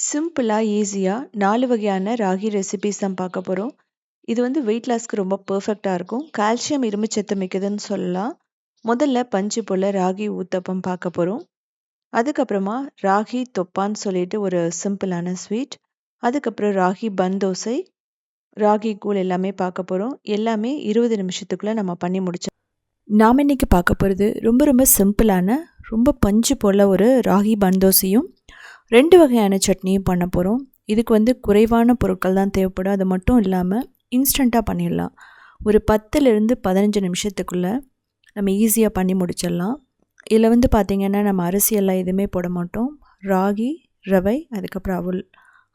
சிம்பிளா, ஈஸியா 4 வகையான ராகி ரெசிபீஸ் தான் பார்க்க போறோம். இது வந்து வெயிட் லாஸ்க்கு ரொம்ப பெர்ஃபெக்ட்டா இருக்கும். கால்சியம், இரும்புச்சத்து மிக்கதுன்னு சொல்லலாம். முதல்ல பஞ்சு போல ராகி ஊத்தப்பம் பார்க்க போறோம். அதுக்கப்புறமா ராகி தொப்பான்னு சொல்லிட்டு ஒரு சிம்பிளான ஸ்வீட். அதுக்கப்புறம் ராகி பன் தோசை, ராகி கூழ் எல்லாமே பார்க்க போறோம். எல்லாமே 20 நிமிஷத்துக்குள்ள நம்ம பண்ணி முடிச்சோம். நாம இன்னைக்கு பார்க்க போகிறது ரொம்ப ரொம்ப சிம்பிளான, ரொம்ப பஞ்சு போல ஒரு ராகி பன் தோசையும் 2 வகையான சட்னியும் பண்ண போகிறோம். இதுக்கு வந்து குறைவான பொருட்கள் தான் தேவைப்படும். அது மட்டும் இல்லாமல் இன்ஸ்டண்ட்டாக பண்ணிடலாம். ஒரு 10லேருந்து 15 நிமிஷத்துக்குள்ளே நம்ம ஈஸியாக பண்ணி முடிச்சிடலாம். இதில் வந்து பார்த்திங்கன்னா நம்ம அரிசியெல்லாம் எதுவுமே போட மாட்டோம். ராகி, ரவை, அதுக்கப்புறம் அவல்,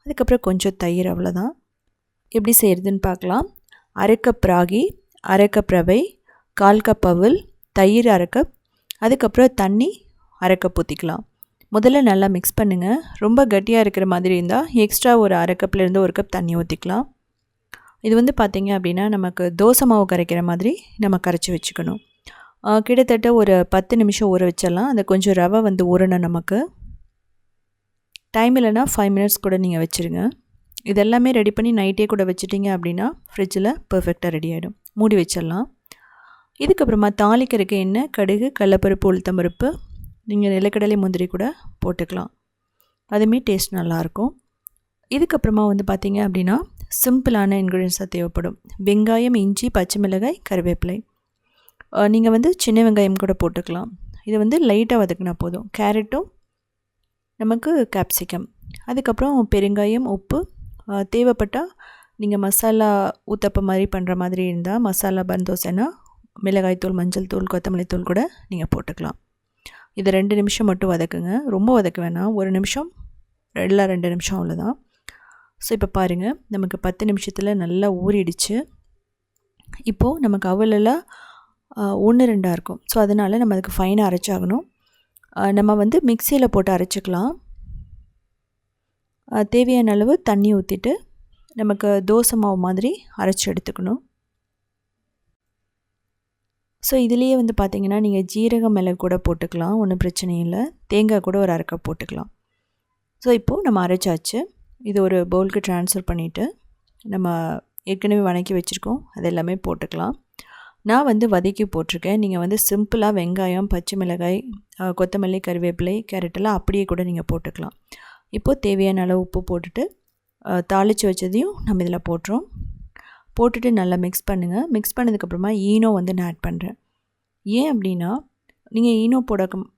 அதுக்கப்புறம் கொஞ்சம் தயிர், அவ்வளோதான். எப்படி செய்கிறதுன்னு பார்க்கலாம். 1/2 கப் ராகி, 1/2 கப் ரவை, 1/4 கப் அவல், தயிர் 1/2 கப், அதுக்கப்புறம் தண்ணி 1/2 கப் ஊற்றிக்கலாம். முதல்ல நல்லா மிக்ஸ் பண்ணுங்கள். ரொம்ப கட்டியாக இருக்கிற மாதிரி இருந்தால் எக்ஸ்ட்ரா ஒரு 1/2 கப்லேருந்து 1 கப் தண்ணி ஊற்றிக்கலாம். இது வந்து பார்த்திங்க அப்படின்னா நமக்கு தோசை மாவு கரைக்கிற மாதிரி நம்ம கரைச்சி வச்சுக்கணும். கிட்டத்தட்ட ஒரு 10 நிமிஷம் ஊற வச்சிடலாம். அது கொஞ்சம் ரவை வந்து ஊறணும் நமக்கு. டைம் இல்லைனா 5 மினிட்ஸ் கூட நீங்கள் வச்சுருங்க. இதெல்லாமே ரெடி பண்ணி நைட்டே கூட வச்சுட்டிங்க அப்படின்னா ஃப்ரிட்ஜில் பர்ஃபெக்டாக ரெடி ஆகிடும். மூடி வச்சிடலாம். இதுக்கப்புறமா தாளிக்கிறதுக்கு எண்ணெய், கடுகு, கடலைப்பருப்பு, உளுத்தம்பருப்பு, நீங்கள் நிலக்கடலை, முந்திரி கூட போட்டுக்கலாம். அதுவுமே டேஸ்ட் நல்லாயிருக்கும். இதுக்கப்புறமா வந்து பார்த்திங்க அப்படின்னா சிம்பிளான இன்க்ரீடியன்ஸாக தேவைப்படும். வெங்காயம், இஞ்சி, பச்சை மிளகாய், கருவேப்பிலை. நீங்கள் வந்து சின்ன வெங்காயம் கூட போட்டுக்கலாம். இது வந்து லைட்டாக வதக்கினா போதும். கேரட்டும், நமக்கு கேப்சிகம், அதுக்கப்புறம் பெருங்காயம், உப்பு, தேவைப்பட்டால் நீங்கள் மசாலா ஊத்தப்பம் மாதிரி பண்ணுற மாதிரி இருந்தால் மசாலா பன் தோசைன்னா மிளகாய்த்தூள், மஞ்சள் தூள், கொத்தமல்லி தூள் கூட நீங்கள் போட்டுக்கலாம். இதை 2 நிமிஷம் மட்டும் வதக்குங்க. ரொம்ப வதக்க வேணாம். 1 நிமிஷம் இல்லை 2 நிமிஷம் அவ்வளோதான். ஸோ இப்போ பாருங்கள், நமக்கு 10 நிமிஷத்தில் நல்லா ஊறிடுச்சு. இப்போது நமக்கு அவலெல்லாம் 1-2 இருக்கும். ஸோ அதனால் நம்ம அதுக்கு ஃபைனாக அரைச்சாகணும். நம்ம வந்து மிக்சியில் போட்டு அரைச்சிக்கலாம். தேவையான அளவு தண்ணி ஊற்றிட்டு நமக்கு தோசை மாவு மாதிரி அரைச்சி எடுத்துக்கணும். ஸோ இதுலேயே வந்து பார்த்திங்கன்னா நீங்கள் ஜீரகம், மிளகு கூட போட்டுக்கலாம். ஒன்றும் பிரச்சனை இல்லை. தேங்காய் கூட ஒரு 1/2 கப் போட்டுக்கலாம். ஸோ இப்போது நம்ம அரைச்சாச்சு. இது ஒரு பவுலுக்கு ட்ரான்ஸ்ஃபர் பண்ணிவிட்டு நம்ம ஏற்கனவே வதக்கி வச்சுருக்கோம். அது எல்லாமே போட்டுக்கலாம். நான் வந்து வதக்கி போட்டிருக்கேன். நீங்கள் வந்து சிம்பிளாக வெங்காயம், பச்சை மிளகாய், கொத்தமல்லி, கருவேப்பிலை, கேரட்டெல்லாம் அப்படியே கூட நீங்கள் போட்டுக்கலாம். இப்போது தேவையான அளவு உப்பு போட்டுட்டு தாளித்து வச்சதையும் நம்ம இதில் போட்டுறோம். போட்டுட்டு நல்லா மிக்ஸ் பண்ணுங்கள். மிக்ஸ் பண்ணதுக்கப்புறமா ஈனோ வந்து நான் ஆட் பண்ணுறேன். ஏன் அப்படின்னா நீங்கள் ஈனோ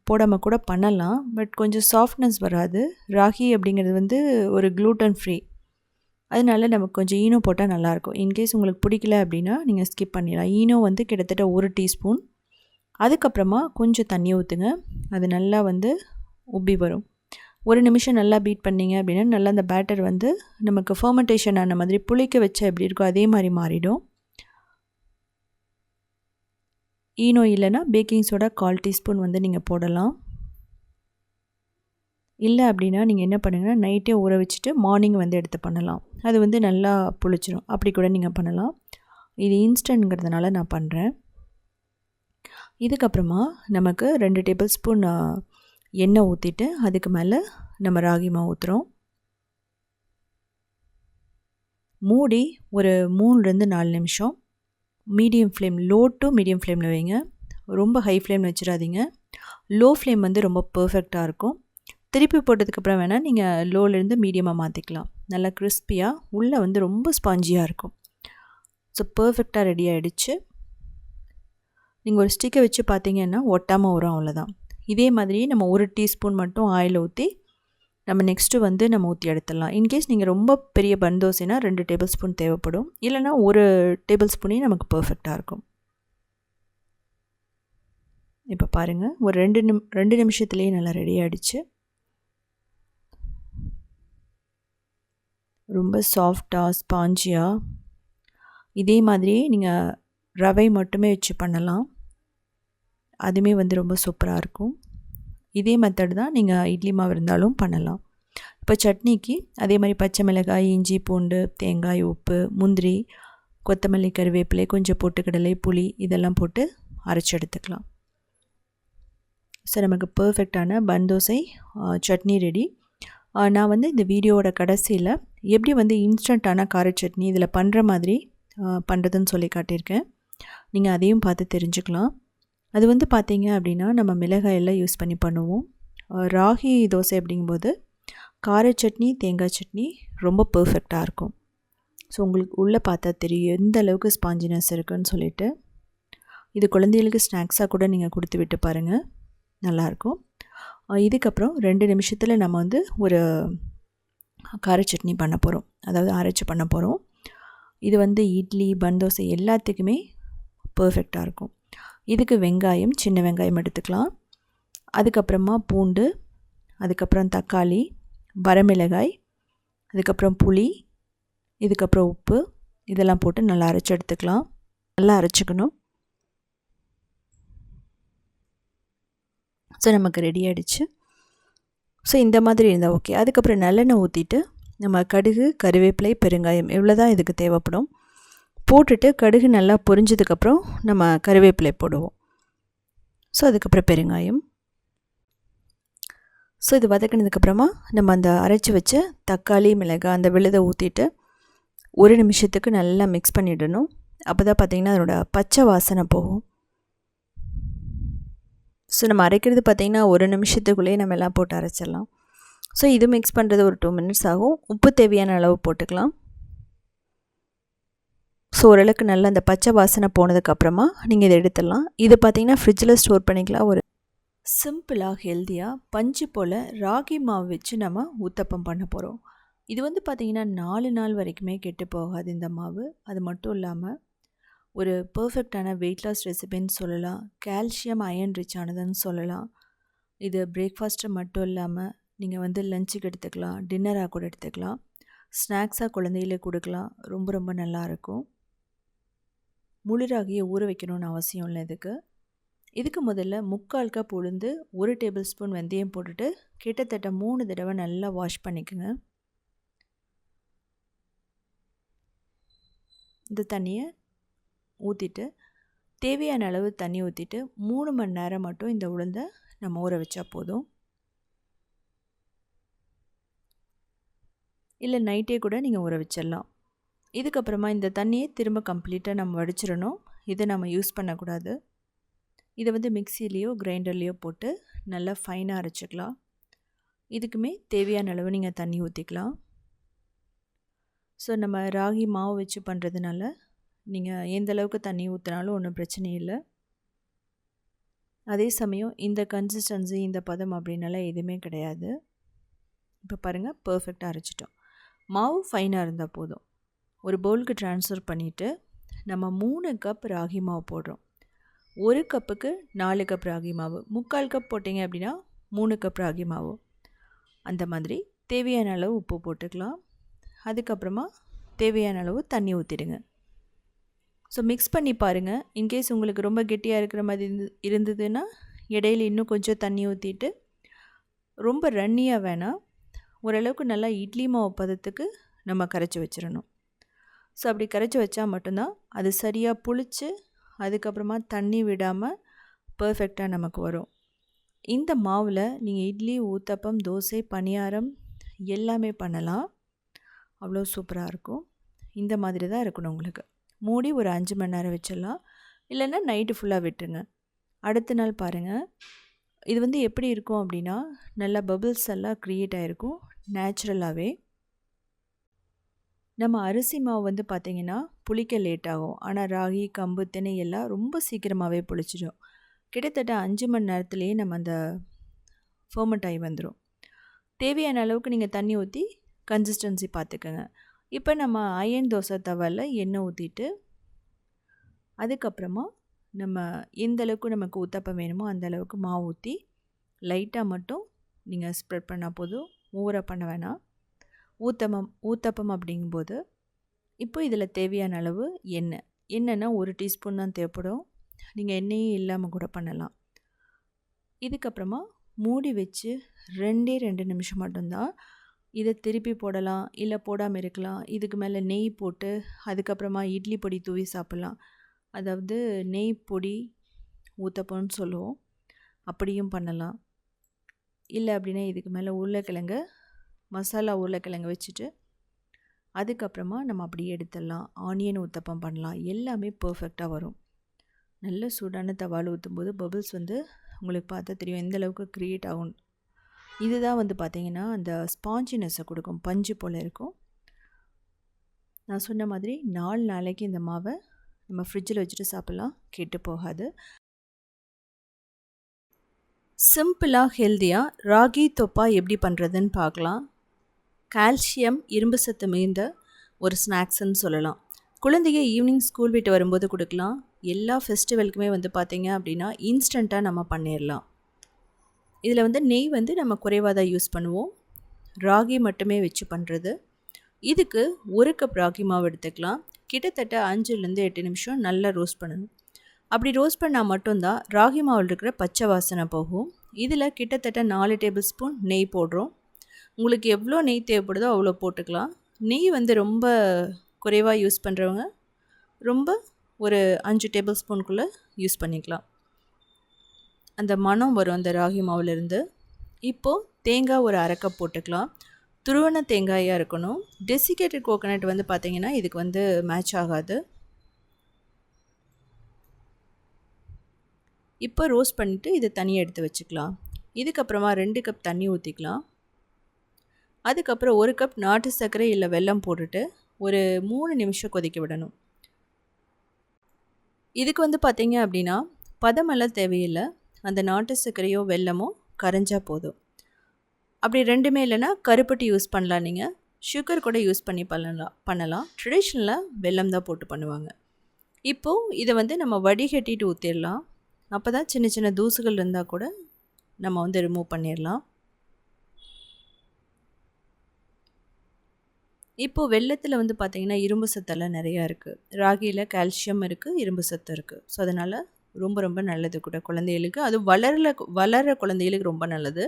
போடாமல் கூட பண்ணலாம். பட் கொஞ்சம் சாஃப்ட்னஸ் வராது. ராகி அப்படிங்கிறது வந்து ஒரு க்ளூட்டன் ஃப்ரீ. அதனால நமக்கு கொஞ்சம் ஈனோ போட்டால் நல்லாயிருக்கும். இன்கேஸ் உங்களுக்கு பிடிக்கல அப்படின்னா நீங்கள் ஸ்கிப் பண்ணிடலாம். ஈனோ வந்து கிட்டத்தட்ட 1 டீஸ்பூன். அதுக்கப்புறமா கொஞ்சம் தண்ணி ஊற்றுங்க. அது நல்லா வந்து உப்பி வரும். 1 நிமிஷம் நல்லா பீட் பண்ணிங்க அப்படின்னா நல்லா அந்த பேட்டர் வந்து நமக்கு ஃபர்மெண்டேஷன் ஆன மாதிரி, புளிக்க வச்சா எப்படி இருக்கோ அதே மாதிரி மாறிடும். ஈனோ இல்லைன்னா பேக்கிங் சோடா 1/4 டீஸ்பூன் வந்து நீங்கள் போடலாம். இல்லை அப்படின்னா நீங்கள் என்ன பண்ணுங்கன்னா நைட்டே ஊற வச்சுட்டு மார்னிங் வந்து எடுத்து பண்ணலாம். அது வந்து நல்லா புளிச்சிடும். அப்படி கூட நீங்கள் பண்ணலாம். இது இன்ஸ்டன்ட்ங்கிறதுனால நான் பண்ணுறேன். இதுக்கப்புறமா நமக்கு 2 டேபிள் ஸ்பூன் எண்ணெய் ஊற்றிட்டு அதுக்கு மேலே நம்ம ராகி மாவு ஊற்றுறோம். மூடி ஒரு 3லேருந்து 4 நிமிஷம் medium flame, low to medium ஃப்ளேமில் வைங்க. ரொம்ப ஹை ஃப்ளேமில் வச்சிடாதீங்க. லோ ஃப்ளேம் வந்து ரொம்ப பர்ஃபெக்டாக இருக்கும். திருப்பி போட்டதுக்கப்புறம் வேணால் நீங்கள் லோலேருந்து மீடியமாக மாற்றிக்கலாம். நல்லா கிறிஸ்பியாக, உள்ளே வந்து ரொம்ப ஸ்பாஞ்சியாக இருக்கும். ஸோ பர்ஃபெக்டாக ரெடி ஆகிடுச்சு. நீங்கள் ஒரு ஸ்டிக்கை வச்சு பார்த்தீங்கன்னா ஒட்டாமல் வரும், அவ்வளோதான். இதே மாதிரி நம்ம 1 டீஸ்பூன் மட்டும் ஆயில் ஊற்றி நம்ம நெக்ஸ்ட்டு வந்து நம்ம ஊற்றி எடுத்துடலாம். இன்கேஸ் நீங்கள் ரொம்ப பெரிய பன் தோசைனா 2 டேபிள் ஸ்பூன் தேவைப்படும். இல்லைனா 1 டேபிள் ஸ்பூனே நமக்கு பர்ஃபெக்டாக இருக்கும். இப்போ பாருங்கள், ஒரு 2 நிமிஷத்துலேயே நல்லா ரெடி ஆகிடுச்சு. ரொம்ப சாஃப்டாக, ஸ்பாஞ்சியாக. இதே மாதிரியே நீங்கள் ரவை மட்டுமே வச்சு பண்ணலாம். அதுவுமே வந்து ரொம்ப சூப்பராக இருக்கும். இதே மெத்தட் தான் நீங்கள் இட்லி மாவு இருந்தாலும் பண்ணலாம். இப்போ சட்னிக்கு அதே மாதிரி பச்சை மிளகாய், இஞ்சி, பூண்டு, தேங்காய், உப்பு, முந்திரி, கொத்தமல்லி, கருவேப்பிலை, கொஞ்சம் பொட்டுக்கடலை, புளி இதெல்லாம் போட்டு அரைச்சி எடுத்துக்கலாம். ஸோ நமக்கு பர்ஃபெக்டான பன் தோசை சட்னி ரெடி. நான் வந்து இந்த வீடியோவோட கடைசியில் எப்படி வந்து இன்ஸ்டண்ட்டான கார சட்னி இதில் பண்ணுற மாதிரி பண்ணுறதுன்னு சொல்லி காட்டியிருக்கேன். நீங்கள் அதையும் பார்த்து தெரிஞ்சுக்கலாம். அது வந்து பார்த்தீங்க அப்படின்னா நம்ம மிளகாயெல்லாம் யூஸ் பண்ணி பண்ணுவோம். ராகி தோசை அப்படிங்கும்போது கார சட்னி, தேங்காய் சட்னி ரொம்ப பர்ஃபெக்டாக இருக்கும். ஸோ உங்களுக்கு உள்ளே பார்த்தா தெரியும் எந்த அளவுக்கு ஸ்பாஞ்சினஸ் இருக்குதுன்னு சொல்லிட்டு. இது குழந்தைகளுக்கு ஸ்நாக்ஸாக கூட நீங்கள் கொடுத்து விட்டு பாருங்கள், நல்லாயிருக்கும். இதுக்கப்புறம் 2 நிமிஷத்தில் நம்ம வந்து ஒரு கார சட்னி பண்ண போகிறோம், அதாவது அரைச்சி பண்ண போகிறோம். இது வந்து இட்லி, பன் தோசை எல்லாத்துக்குமே பர்ஃபெக்டாக இருக்கும். இதுக்கு வெங்காயம், சின்ன வெங்காயம் எடுத்துக்கலாம். அதுக்கப்புறமா பூண்டு, அதுக்கப்புறம் தக்காளி, வரமிளகாய், அதுக்கப்புறம் புளி, இதுக்கப்புறம் உப்பு, இதெல்லாம் போட்டு நல்லா அரைச்சி எடுத்துக்கலாம். நல்லா அரைச்சிக்கணும். ஸோ நமக்கு ரெடி ஆகிடுச்சு. ஸோ இந்த மாதிரி இருந்தால் ஓகே. அதுக்கப்புறம் நல்லெண்ணெய் ஊற்றிட்டு நம்ம கடுகு, கருவேப்பிலை, பெருங்காயம் இவ்வளோ தான் இதுக்கு தேவைப்படும். போட்டுட்டு கடுகு நல்லா பொரிஞ்சதுக்கப்புறம் நம்ம கருவேப்பிலை போடுவோம். ஸோ அதுக்கப்புறம் பெருங்காயம். ஸோ இது வதக்கினதுக்கப்புறமா நம்ம அந்த அரைச்சி வச்ச தக்காளி, மிளகாய் அந்த விழுதை ஊற்றிட்டு 1 நிமிஷத்துக்கு நல்லா மிக்ஸ் பண்ணிடணும். அப்போ தான் பார்த்திங்கன்னா அதனோட பச்சை வாசனை போகும். ஸோ நம்ம அரைக்கிறது பார்த்திங்கன்னா 1 நிமிஷத்துக்குள்ளேயே நம்ம எல்லாம் போட்டு அரைச்சிடலாம். ஸோ இது மிக்ஸ் பண்ணுறது ஒரு 2 மினிட்ஸ் ஆகும். உப்பு தேவையான அளவு போட்டுக்கலாம். ஸோ ஓரளவுக்கு நல்லா அந்த பச்சை வாசனை போனதுக்கப்புறமா நீங்கள் இதை எடுத்துடலாம். இது பார்த்திங்கன்னா ஃப்ரிட்ஜில் ஸ்டோர் பண்ணிக்கலாம். ஒரு சிம்பிளாக ஹெல்த்தியாக பஞ்சு போல் ராகி மாவு வச்சு நம்ம ஊத்தப்பம் பண்ண போகிறோம். இது வந்து பார்த்திங்கன்னா 4 நாள் வரைக்குமே கெட்டு போகாது இந்த மாவு. அது மட்டும் இல்லாமல் ஒரு பர்ஃபெக்டான வெயிட் லாஸ் ரெசிபின்னு சொல்லலாம். கால்சியம், அயன் ரிச் ஆனதுன்னு சொல்லலாம். இது பிரேக்ஃபாஸ்ட்டு மட்டும் இல்லாமல் நீங்கள் வந்து லஞ்சுக்கு எடுத்துக்கலாம், டின்னராக கூட எடுத்துக்கலாம், ஸ்நாக்ஸாக குழந்தைகளுக்கு கொடுக்கலாம். ரொம்ப ரொம்ப நல்லாயிருக்கும். முழு ராகியை ஊற வைக்கணும்னு அவசியம் இல்லை இதுக்கு முதல்ல 3/4 கப் உளுந்து, 1 டேபிள் ஸ்பூன் வெந்தயம் போட்டுட்டு கிட்டத்தட்ட 3 தடவை நல்லா வாஷ் பண்ணிக்கோங்க. இந்த தண்ணியை ஊற்றிட்டு தேவையான அளவு தண்ணி ஊற்றிட்டு 3 மணி நேரம் மட்டும் இந்த உளுந்தை நம்ம ஊற வச்சா போதும். இல்லை நைட்டே கூட நீங்கள் ஊற வச்சிடலாம். இதுக்கப்புறமா இந்த தண்ணியை திரும்ப கம்ப்ளீட்டாக நம்ம வடிச்சிடணும். இதை நம்ம யூஸ் பண்ணக்கூடாது. இதை வந்து மிக்சிலேயோ கிரைண்டர்லேயோ போட்டு நல்லா ஃபைனாக அரைச்சிக்கலாம். இதுக்குமே தேவையான அளவு நீங்கள் தண்ணி ஊற்றிக்கலாம். ஸோ நம்ம ராகி மாவு வச்சு பண்ணுறதுனால நீங்கள் எந்த அளவுக்கு தண்ணி ஊற்றினாலும் ஒன்றும் பிரச்சனை இல்லை. அதே சமயம் இந்த கன்சிஸ்டன்சி, இந்த பதம் அப்படின்னால எதுவுமே கிடையாது. இப்போ பாருங்கள், பர்ஃபெக்டாக அரைச்சிட்டோம். மாவு ஃபைனாக இருந்தால் போதும். ஒரு பவுலுக்கு ட்ரான்ஸ்ஃபர் பண்ணிவிட்டு நம்ம 3 கப் ராகி மாவு போடுறோம். 1 கப்புக்கு 4 கப் ராகி மாவு, 3/4 கப் போட்டிங்க அப்படின்னா 3 கப் ராகி மாவு. அந்த மாதிரி தேவையான அளவு உப்பு போட்டுக்கலாம். அதுக்கப்புறமா தேவையான அளவு தண்ணி ஊற்றிடுங்க. ஸோ மிக்ஸ் பண்ணி பாருங்கள். இன்கேஸ் உங்களுக்கு ரொம்ப கெட்டியாக இருக்கிற மாதிரி இருந்ததுன்னா இடையில இன்னும் கொஞ்சம் தண்ணி ஊற்றிட்டு, ரொம்ப ரன்னியாக வேணாம், ஓரளவுக்கு நல்லா இட்லி மாவு பதத்துக்கு நம்ம கரைச்சி வச்சிடணும். ஸோ அப்படி கரைச்சி வச்சா மட்டும்தான் அது சரியாக புளிச்சு அதுக்கப்புறமா தண்ணி விடாமல் பர்ஃபெக்டாக நமக்கு வரும். இந்த மாவில் நீங்கள் இட்லி, ஊத்தப்பம், தோசை, பணியாரம் எல்லாமே பண்ணலாம். அவ்வளோ சூப்பராக இருக்கும். இந்த மாதிரி தான் இருக்கணும் உங்களுக்கு. மூடி ஒரு 5 மணி நேரம் வச்சிடலாம். இல்லைன்னா நைட்டு ஃபுல்லாக விட்டுருங்க. அடுத்த நாள் பாருங்கள், இது வந்து எப்படி இருக்கும் அப்படின்னா நல்லா பபிள்ஸ் எல்லாம் க்ரியேட் ஆகிருக்கும் நேச்சுரலாகவே. நம்ம அரிசி மாவு வந்து பார்த்திங்கன்னா புளிக்க லேட் ஆகும். ஆனால் ராகி, கம்பு, திணை எல்லாம் ரொம்ப சீக்கிரமாகவே புளிச்சிடும். கிட்டத்தட்ட 5 மணி நேரத்துலேயே நம்ம அந்த ஃபர்மெண்ட் ஆகி வந்துடும். தேவையான அளவுக்கு நீங்கள் தண்ணி ஊற்றி கன்சிஸ்டன்சி பார்த்துக்கோங்க. இப்போ நம்ம அயன் தோசை தவாவில் எண்ணெய் ஊற்றிட்டு அதுக்கப்புறமா நம்ம எந்த அளவுக்கு நமக்கு ஊத்தப்பம் வேணுமோ அந்த அளவுக்கு மாவு ஊற்றி லைட்டாக மட்டும் நீங்கள் ஸ்ப்ரெட் பண்ணால் போதும். ஓவராக பண்ண வேணாம். ஊத்தப்பம் அப்படிங்கும்போது இப்போ இதில் தேவையான அளவு எண்ணெய்னா 1 டீஸ்பூன் தான் தேவைப்படும். நீங்கள் எண்ணெயே இல்லாமல் கூட பண்ணலாம். இதுக்கப்புறமா மூடி வச்சு 2 நிமிஷம் மட்டும்தான். இதை திருப்பி போடலாம், இல்லை போடாமல் இருக்கலாம். இதுக்கு மேலே நெய் போட்டு அதுக்கப்புறமா இட்லி பொடி தூவி சாப்பிட்லாம். அதாவது நெய் பொடி ஊத்தப்பம்னு சொல்லுவோம், அப்படியும் பண்ணலாம். இல்லை அப்படின்னா இதுக்கு மேலே உருளைக்கிழங்க மசாலா உருளைக்கிழங்கு வச்சுட்டு அதுக்கப்புறமா நம்ம அப்படியே எடுத்துடலாம். ஆனியன் ஊத்தப்பம் பண்ணலாம். எல்லாமே பர்ஃபெக்டாக வரும். நல்ல சூடான தவாவில் ஊற்றும்போது பபிள்ஸ் வந்து உங்களுக்கு பார்த்தா தெரியும் எந்த அளவுக்கு க்ரியேட் ஆகும். இதுதான் வந்து பார்த்திங்கன்னா அந்த ஸ்பாஞ்சினஸை கொடுக்கும், பஞ்சு போல் இருக்கும். நான் சொன்ன மாதிரி 4 நாளைக்கு இந்த மாவை நம்ம ஃப்ரிட்ஜில் வச்சுட்டு சாப்பிட்லாம், கெட்டு போகாது. சிம்பிளாக ஹெல்த்தியாக ராகி தொப்பா எப்படி பண்ணுறதுன்னு பார்க்கலாம். கால்சியம் இரும்பு சத்து மிகுந்த ஒரு ஸ்நாக்ஸ்ன்னு சொல்லலாம். குழந்தைங்க ஈவினிங் ஸ்கூல் விட்டு வரும்போது கொடுக்கலாம். எல்லா ஃபெஸ்டிவலுக்குமே வந்து பார்த்திங்க அப்படின்னா இன்ஸ்டண்ட்டாக நம்ம பண்ணிடலாம். இதில் வந்து நெய் வந்து நம்ம குறைவாக தான் யூஸ் பண்ணுவோம். ராகி மட்டுமே வச்சு பண்ணுறது. இதுக்கு 1 கப் ராகி மாவு எடுத்துக்கலாம். கிட்டத்தட்ட 5லேருந்து 8 நிமிஷம் நல்லா ரோஸ்ட் பண்ணணும். அப்படி ரோஸ்ட் பண்ணால் மட்டும்தான் ராகி மாவில் இருக்கிற பச்சை வாசனை போகும். இதில் கிட்டத்தட்ட 4 டேபிள் ஸ்பூன் நெய் போடுறோம். உங்களுக்கு எவ்வளோ நெய் தேவைப்படுதோ அவ்வளோ போட்டுக்கலாம். நெய் வந்து ரொம்ப குறைவாக யூஸ் பண்ணுறவங்க ரொம்ப ஒரு 5 டேபிள் ஸ்பூனுக்குள்ளே யூஸ் பண்ணிக்கலாம். அந்த மணம் வரும் அந்த ராகி மாவுலேருந்து. இப்போது தேங்காய் ஒரு 1/2 கப் போட்டுக்கலாம். துருவன தேங்காயாக இருக்கணும். டெசிகேட்டட் கோகோனட் வந்து பார்த்திங்கன்னா இதுக்கு வந்து மேட்ச் ஆகாது. இப்போ ரோஸ்ட் பண்ணிவிட்டு இதை தனியாக எடுத்து வச்சுக்கலாம். இதுக்கப்புறமா 2 கப் தண்ணி ஊற்றிக்கலாம். அதுக்கப்புறம் 1 கப் நாட்டு சர்க்கரை இல்லை வெல்லம் போட்டுட்டு ஒரு 3 நிமிஷம் கொதிக்க விடணும். இதுக்கு வந்து பார்த்திங்க அப்படின்னா பதமெல்லாம் தேவையில்லை. அந்த நாட்டு சர்க்கரையோ வெல்லமோ கரைஞ்சா போதும். அப்படி ரெண்டுமே இல்லைன்னா கருப்பட்டி யூஸ் பண்ணலாம். நீங்கள் சுகர் கூட யூஸ் பண்ணி பண்ணலாம். ட்ரெடிஷ்னலாக வெல்லம் தான் போட்டு பண்ணுவாங்க. இப்போது இதை வந்து நம்ம வடிகட்டிட்டு ஊற்றிடலாம். அப்போ தான் சின்ன சின்ன தூசுகள் இருந்தால் கூட நம்ம வந்து ரிமூவ் பண்ணிடலாம். இப்போது வெல்லத்தில் வந்து பார்த்திங்கன்னா இரும்பு சத்தெல்லாம் நிறையா இருக்குது. ராகியில் கால்சியம் இருக்குது, இரும்பு சத்து இருக்குது. ஸோ அதனால் ரொம்ப ரொம்ப நல்லது கூட குழந்தைகளுக்கு. அது வளர்கிற குழந்தைகளுக்கு ரொம்ப நல்லது.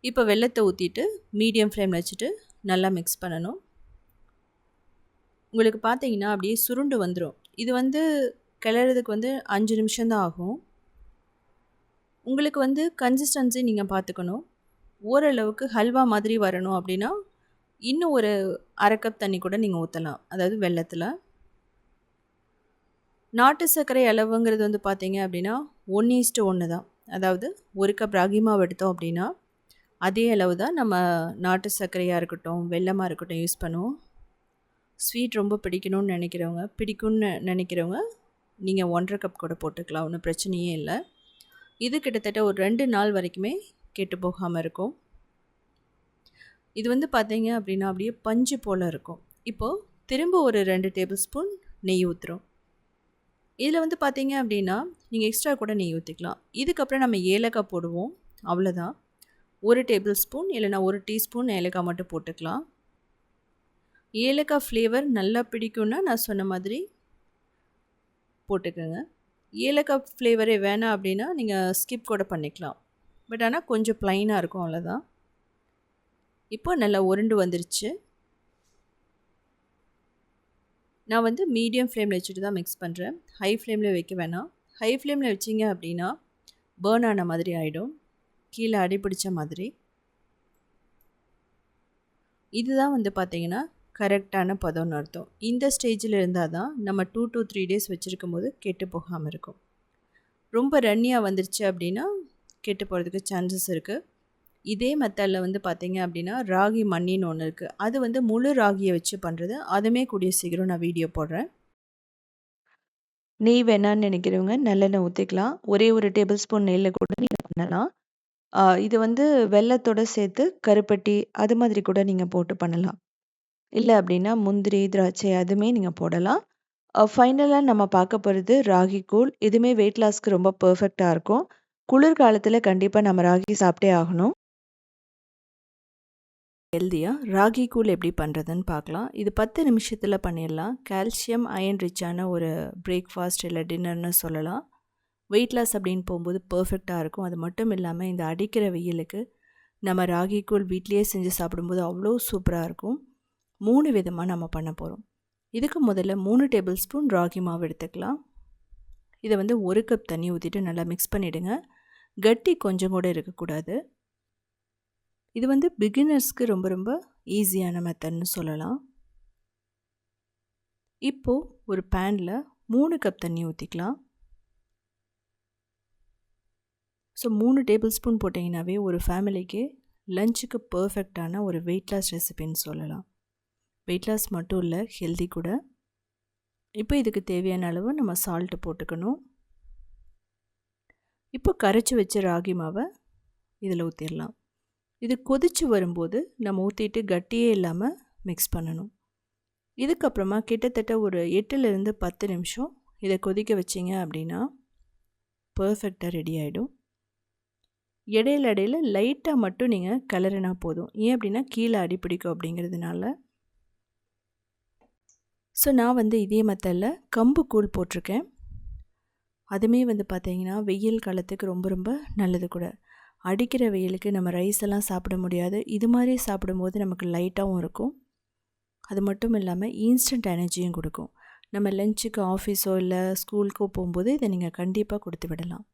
இப்போ வெல்லத்தை ஊற்றிட்டு மீடியம் ஃப்ளேமில் வச்சுட்டு நல்லா மிக்ஸ் பண்ணணும். உங்களுக்கு பார்த்தீங்கன்னா அப்படியே சுருண்டு வந்துடும். இது வந்து கிளறதுக்கு வந்து 5 நிமிஷம்தான் ஆகும். உங்களுக்கு வந்து கன்சிஸ்டன்சி நீங்கள் பார்த்துக்கணும். ஓரளவுக்கு ஹல்வா மாதிரி வரணும் அப்படின்னா இன்னும் ஒரு 1/2 கப் தண்ணி கூட நீங்கள் ஊற்றலாம். அதாவது வெல்லத்தில். நாட்டு சர்க்கரை அளவுங்கிறது வந்து பார்த்தீங்க அப்படின்னா 1:1 தான். அதாவது 1 கப் ராகி மாவு எடுத்தோம் அப்படின்னா அதே அளவு தான் நம்ம நாட்டு சர்க்கரையாக இருக்கட்டும், வெல்லமாக இருக்கட்டும் யூஸ் பண்ணுவோம். ஸ்வீட் ரொம்ப பிடிக்கும்னு நினைக்கிறவங்க நீங்கள் 1/2 கப் கூட போட்டுக்கலாம், ஒன்றும் பிரச்சனையே இல்லை. இது கிட்டத்தட்ட ஒரு 2 நாள் வரைக்குமே கெட்டு போகாமல் இருக்கும். இது வந்து பார்த்தீங்க அப்படின்னா அப்படியே பஞ்சு போல் இருக்கும். இப்போது திரும்ப ஒரு 2 டேபிள் ஸ்பூன் நெய் ஊற்றுறோம். இதில் வந்து பார்த்தீங்க அப்படின்னா நீங்கள் எக்ஸ்ட்ரா கூட நெய் ஊற்றிக்கலாம். இதுக்கப்புறம் நம்ம ஏலக்காய் போடுவோம், அவ்வளோதான். 1 டேபிள் ஸ்பூன் இல்லைனா 1 டீஸ்பூன் ஏலக்காய் மட்டும் போட்டுக்கலாம். ஏலக்காய் ஃப்ளேவர் நல்லா பிடிக்கும்னா நான் சொன்ன மாதிரி போட்டுக்கோங்க. ஏலக்காய் ஃப்ளேவரே வேணாம் அப்படின்னா நீங்கள் ஸ்கிப் கூட பண்ணிக்கலாம். பட் ஆனால் கொஞ்சம் ப்ளைனாக இருக்கும், அவ்வளோதான். இப்போ நல்லா உருண்டு வந்துருச்சு. நான் வந்து மீடியம் ஃப்ளேமில் வச்சுட்டு தான் மிக்ஸ் பண்ணுறேன். ஹை ஃப்ளேமில் வைக்க வேணாம். ஹை ஃப்ளேமில் வச்சிங்க அப்படின்னா பேர்ன் ஆன மாதிரி ஆகிடும், கீழே அடிப்பிடிச்ச மாதிரி. இதுதான் வந்து பார்த்திங்கன்னா கரெக்டான பதம்னு அர்த்தம். இந்த ஸ்டேஜில் இருந்தால் தான் நம்ம 2 to 3 டேஸ் வச்சுருக்கும் போது கெட்டு போகாமல் இருக்கும். ரொம்ப ரன்னியாக வந்துருச்சு அப்படின்னா கெட்டு போகிறதுக்கு சான்சஸ் இருக்குது. இதே மெத்தடில் வந்து பார்த்திங்க அப்படின்னா ராகி மண்ணின்னு ஒன்று இருக்குது. அது வந்து முழு ராகியை வச்சு பண்ணுறது. அதுவுமே கூடிய சீக்கிரம் நான் வீடியோ போடுறேன். நெய் வேணான்னு நினைக்கிறவங்க நல்லெண்ணெய் ஊற்றிக்கலாம். ஒரே 1 டேபிள் ஸ்பூன் நெய்யில் கூட நீங்கள் பண்ணலாம். இது வந்து வெல்லத்தோடு சேர்த்து கருப்பட்டி அது மாதிரி கூட நீங்கள் போட்டு பண்ணலாம். இல்லை அப்படின்னா முந்திரி, திராட்சை அதுவுமே நீங்கள் போடலாம். ஃபைனலாக நம்ம பார்க்க போகிறது ராகி கூழ். இதுவுமே வெயிட் லாஸ்க்கு ரொம்ப பர்ஃபெக்டாக இருக்கும். குளிர்காலத்தில் கண்டிப்பாக நம்ம ராகி சாப்பிட்டே ஆகணும். ஹெல்த்தியாக ராகி கூழ் எப்படி பண்ணுறதுன்னு பார்க்கலாம். இது 10 நிமிஷத்தில் பண்ணிடலாம். கால்சியம் அயன் ரிச்சான ஒரு பிரேக்ஃபாஸ்ட் இல்லை டின்னர்னு சொல்லலாம். வெயிட் லாஸ் அப்படின்னு போகும்போது பர்ஃபெக்டாக இருக்கும். அது மட்டும் இல்லாமல் இந்த அடிக்கிற வெயிலுக்கு நம்ம ராகி கூழ் வீட்லேயே செஞ்சு சாப்பிடும்போது அவ்வளோ சூப்பராக இருக்கும். 3 விதமாக நம்ம பண்ண போகிறோம். இதுக்கு முதல்ல 3 டேபிள் ஸ்பூன் ராகி மாவு எடுத்துக்கலாம். இதை வந்து 1 கப் தண்ணி ஊற்றிட்டு நல்லா மிக்ஸ் பண்ணிவிடுங்க. கட்டி கொஞ்சம் கூட இருக்கக்கூடாது. இது வந்து பிகினர்ஸ்க்கு ரொம்ப ரொம்ப ஈஸியான மெத்தட்னு சொல்லலாம். இப்போது ஒரு பேனில் 3 கப் தண்ணி ஊற்றிக்கலாம். ஸோ 3 டேபிள் ஸ்பூன் போட்டிங்கனாவே ஒரு ஃபேமிலிக்கு லஞ்சுக்கு பர்ஃபெக்டான ஒரு வெயிட் லாஸ் ரெசிபின்னு சொல்லலாம். வெயிட் லாஸ் மட்டும் இல்லை, ஹெல்தி கூட. இப்போ இதுக்கு தேவையான அளவு நம்ம சால்ட்டு போட்டுக்கணும். இப்போ கரைச்சி வச்ச ராகி மாவை இதில் ஊற்றிடலாம். இது கொதித்து வரும்போது நம்ம ஊற்றிட்டு கட்டியே இல்லாமல் மிக்ஸ் பண்ணணும். இதுக்கப்புறமா கிட்டத்தட்ட ஒரு 8லேருந்து 10 நிமிஷம் இதை கொதிக்க வச்சிங்க அப்படின்னா பர்ஃபெக்டாக ரெடி ஆகிடும். இடையில லைட்டாக மட்டும் நீங்கள் கிளறினா போதும். ஏன் அப்படின்னா கீழே அடிப்பிடிக்கும் அப்படிங்கிறதுனால. ஸோ நான் வந்து இதே மெத்தடில் கம்பு கூழ் போட்டிருக்கேன். அதுவுமே வந்து பார்த்திங்கன்னா வெயில் காலத்துக்கு ரொம்ப ரொம்ப நல்லது கூட. அடிக்கிற வெயிலுக்கு நம்ம ரைஸ் எல்லாம் சாப்பிட முடியாது. இது மாதிரி சாப்பிடும்போது நமக்கு லைட்டாகவும் இருக்கும். அது மட்டும் இல்லாமல் இன்ஸ்டன்ட் எனர்ஜியும் கொடுக்கும். நம்ம லஞ்சுக்கு ஆஃபீஸோ இல்லை ஸ்கூலுக்கோ போகும்போது இதை நீங்கள் கண்டிப்பாக கொடுத்து விடலாம்.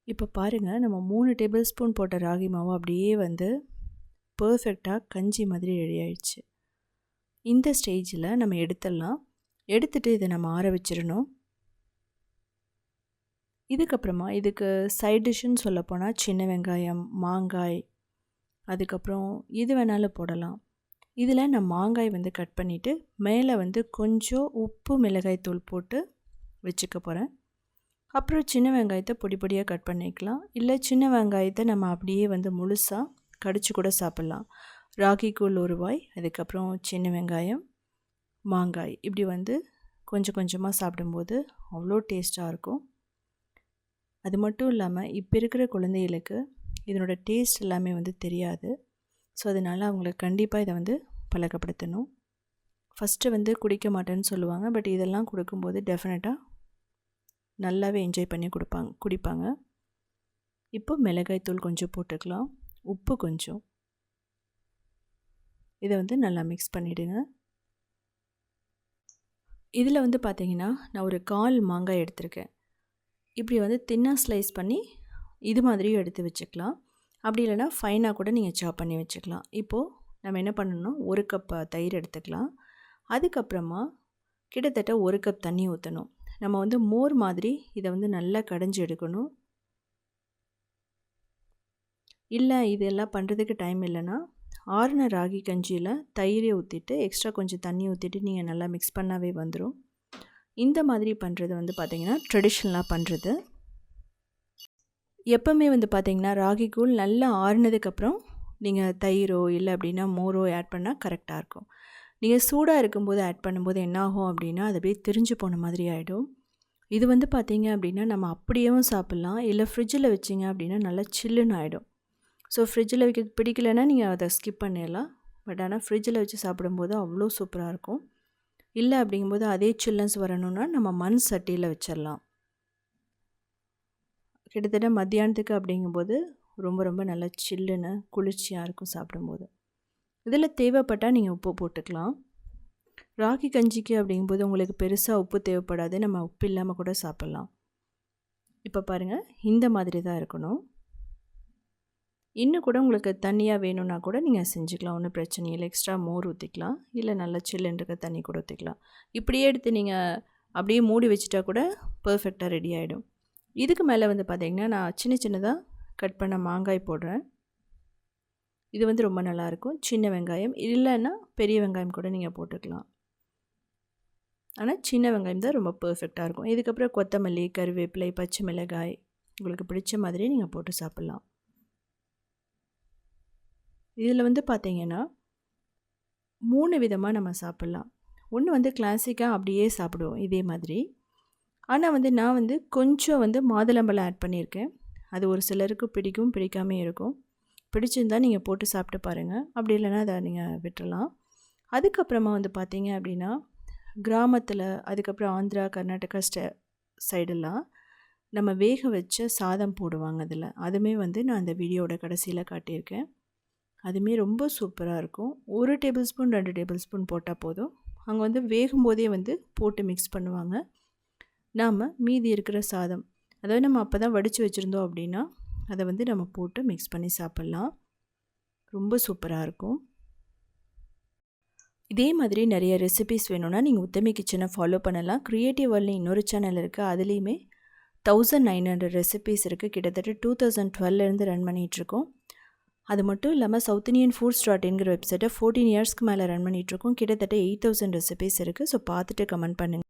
இப்போ பாருங்கள், நம்ம 3 டேபிள் ஸ்பூன் போட்ட ராகி மாவு அப்படியே வந்து பர்ஃபெக்டாக கஞ்சி மாதிரி ரெடி ஆயிடுச்சு. இந்த ஸ்டேஜில் நம்ம எடுத்துடலாம். எடுத்துகிட்டு இதை நம்ம ஆற வச்சிடணும். இதுக்கப்புறமா இதுக்கு சைட் டிஷ்ஷுன்னு சொல்லப்போனால் சின்ன வெங்காயம், மாங்காய், அதுக்கப்புறம் இது வேணாலும் போடலாம். இதில் நான் மாங்காய் வந்து கட் பண்ணிவிட்டு மேலே வந்து கொஞ்சம் உப்பு மிளகாய் தூள் போட்டு வச்சுக்க போகிறேன். அப்புறம் சின்ன வெங்காயத்தை பொடி பொடியாக கட் பண்ணிக்கலாம். இல்லை சின்ன வெங்காயத்தை நம்ம அப்படியே வந்து முழுசாக கடிச்சு கூட சாப்பிட்லாம். ராகி கூழ் ஒரு வாய், அதுக்கப்புறம் சின்ன வெங்காயம், மாங்காய், இப்படி வந்து கொஞ்சம் கொஞ்சமாக சாப்பிடும்போது அவ்வளோ டேஸ்ட்டாக இருக்கும். அது மட்டும் இல்லாமல் இப்போ இருக்கிற குழந்தைகளுக்கு இதனோட டேஸ்ட் எல்லாமே வந்து தெரியாது. ஸோ அதனால் அவங்களுக்கு கண்டிப்பாக இதை வந்து பழக்கப்படுத்தணும். ஃபஸ்ட்டு வந்து குடிக்க மாட்டேன்னு சொல்லுவாங்க. பட் இதெல்லாம் கொடுக்கும்போது டெஃபினட்டாக நல்லாவே என்ஜாய் பண்ணி குடிப்பாங்க. இப்போ மிளகாய் தூள் கொஞ்சம் போட்டுக்கலாம், உப்பு கொஞ்சம். இதை வந்து நல்லா மிக்ஸ் பண்ணிவிடுங்க. இதில் வந்து பார்த்திங்கன்னா நான் ஒரு 1/4 மாங்காய் எடுத்திருக்கேன். இப்படி வந்து தின்னாக ஸ்லைஸ் பண்ணி இது மாதிரியும் எடுத்து வச்சுக்கலாம். அப்படி இல்லைனா ஃபைனாக கூட நீங்கள் சாப் பண்ணி வச்சுக்கலாம். இப்போது நம்ம என்ன பண்ணணும், 1 கப் தயிர் எடுத்துக்கலாம். அதுக்கப்புறமா கிட்டத்தட்ட 1 கப் தண்ணி ஊற்றணும். நம்ம வந்து மோர் மாதிரி இதை வந்து நல்லா கடைஞ்சி எடுக்கணும். இல்லை இதெல்லாம் பண்ணுறதுக்கு டைம் இல்லைன்னா ஆறின ராகி கஞ்சியில் தயிரை ஊற்றிட்டு எக்ஸ்ட்ரா கொஞ்சம் தண்ணி ஊற்றிட்டு நீங்கள் நல்லா மிக்ஸ் பண்ணாவே வந்துடும். இந்த மாதிரி பண்ணுறது வந்து பார்த்திங்கன்னா ட்ரெடிஷ்னலாக பண்ணுறது. எப்போவுமே வந்து பார்த்திங்கன்னா ராகி கூழ் நல்லா ஆறுனதுக்கப்புறம் நீங்கள் தயிரோ இல்லை அப்படின்னா மோரோ ஆட் பண்ணால் கரெக்டாக இருக்கும். நீங்கள் சூடாக இருக்கும்போது ஆட் பண்ணும்போது என்னாகும் அப்படின்னா அது அப்படியே திரிஞ்சு போன மாதிரி ஆகிடும். இது வந்து பார்த்திங்க அப்படின்னா நம்ம அப்படியேவும் சாப்பிட்லாம். இல்லை ஃப்ரிட்ஜில் வச்சிங்க அப்படின்னா நல்லா சில்லுன்னு ஆகிடும். ஸோ ஃப்ரிட்ஜில் வைக்க பிடிக்கலைன்னா நீங்கள் அதை ஸ்கிப் பண்ணிடலாம். பட் ஆனால் ஃப்ரிட்ஜில் வச்சு சாப்பிடும்போது அவ்வளோ சூப்பராக இருக்கும். இல்லை அப்படிங்கும்போது அதே சில்னஸ் வரணும்னா நம்ம மண் சட்டியில் வச்சிடலாம். கிட்டத்தட்ட மத்தியானத்துக்கு அப்படிங்கும்போது ரொம்ப ரொம்ப நல்லா சில்லுன்னு குளிர்ச்சியாக இருக்கும் சாப்பிடும்போது. இதில் தேவைப்பட்டால் நீங்கள் உப்பு போட்டுக்கலாம். ராகி கஞ்சிக்கு அப்படிங்கும்போது உங்களுக்கு பெருசாக உப்பு தேவைப்படாது. நம்ம உப்பு இல்லாமல் கூட சாப்பிட்லாம். இப்போ பாருங்கள், இந்த மாதிரி தான் இருக்கணும். இன்னும் கூட உங்களுக்கு தண்ணியாக வேணும்னா கூட நீங்கள் செஞ்சுக்கலாம், ஒன்றும் பிரச்சனை இல்லை. எக்ஸ்ட்ரா மோர் ஊற்றிக்கலாம், இல்லை நல்லா சில்லுன்னு இருக்க தண்ணி கூட ஊற்றிக்கலாம். இப்படியே எடுத்து நீங்கள் அப்படியே மூடி வச்சுட்டா கூட பர்ஃபெக்டாக ரெடி ஆகிடும். இதுக்கு மேலே வந்து பார்த்திங்கன்னா நான் சின்ன சின்னதாக கட் பண்ண மாங்காய் போடுறேன். இது வந்து ரொம்ப நல்லாயிருக்கும். சின்ன வெங்காயம் இல்லைன்னா பெரிய வெங்காயம் கூட நீங்கள் போட்டுக்கலாம். ஆனால் சின்ன வெங்காயம் தான் ரொம்ப பர்ஃபெக்டாக இருக்கும். இதுக்கப்புறம் கொத்தமல்லி, கருவேப்பிலை, பச்சை மிளகாய் உங்களுக்கு பிடிச்ச மாதிரி நீங்கள் போட்டு சாப்பிட்லாம். இதில் வந்து பார்த்திங்கன்னா 3 விதமாக நம்ம சாப்பிட்லாம். ஒன்று வந்து கிளாசிக்காக அப்படியே சாப்பிடுவோம் இதே மாதிரி. ஆனால் வந்து நான் வந்து கொஞ்சம் வந்து மாதுளம்பழம் ஆட் பண்ணியிருக்கேன். அது ஒரு சிலருக்கு பிடிக்கும், பிடிக்காமல் இருக்கும். பிடிச்சிருந்தால் நீங்கள் போட்டு சாப்பிட்டு பாருங்கள். அப்படி இல்லைன்னா அதை நீங்கள் விட்டுறலாம். அதுக்கப்புறமா வந்து பார்த்திங்க அப்படின்னா கிராமத்தில், அதுக்கப்புறம் ஆந்திரா, கர்நாடகா சைடெல்லாம் நம்ம வேக வச்ச சாதம் போடுவாங்க அதில். அதுவுமே வந்து நான் அந்த வீடியோட கடைசியில் காட்டியிருக்கேன். அதுவுமே ரொம்ப சூப்பராக இருக்கும். 1 டேபிள் ஸ்பூன் 2 டேபிள் ஸ்பூன் போட்டால் போதும். அங்கே வந்து வேகும்போதே வந்து போட்டு மிக்ஸ் பண்ணுவாங்க. நாம் மீதி இருக்கிற சாதம், அதாவது நம்ம அப்போ தான் வடித்து வச்சுருந்தோம் அப்படின்னா அதை வந்து நம்ம போட்டு மிக்ஸ் பண்ணி சாப்பிட்லாம். ரொம்ப சூப்பராக இருக்கும். இதே மாதிரி நிறைய ரெசிபீஸ் வேணும்னா நீங்கள் உத்தமி கிச்சனை ஃபாலோ பண்ணலாம். க்ரியேட்டிவ் வேர்ல்ட்னு இன்னொரு சேனல் இருக்குது. அதுலேயுமே 1900 ரெசிபீஸ் இருக்குது. கிட்டத்தட்ட 2012லேருந்து ரன் பண்ணிகிட்ருக்கோம். அது மட்டும் இல்லாமல் சவுத் இண்டியன் foods.inங்கிற வெப்சைட்டை 14 இயர்ஸ்க்கு மேலே ரன் பண்ணிகிட்ருக்கோம். கிட்டத்தட்ட 8000 ரெசிபீஸ் இருக்குது. ஸோ பார்த்துட்டு கமெண்ட் பண்ணுங்கள்.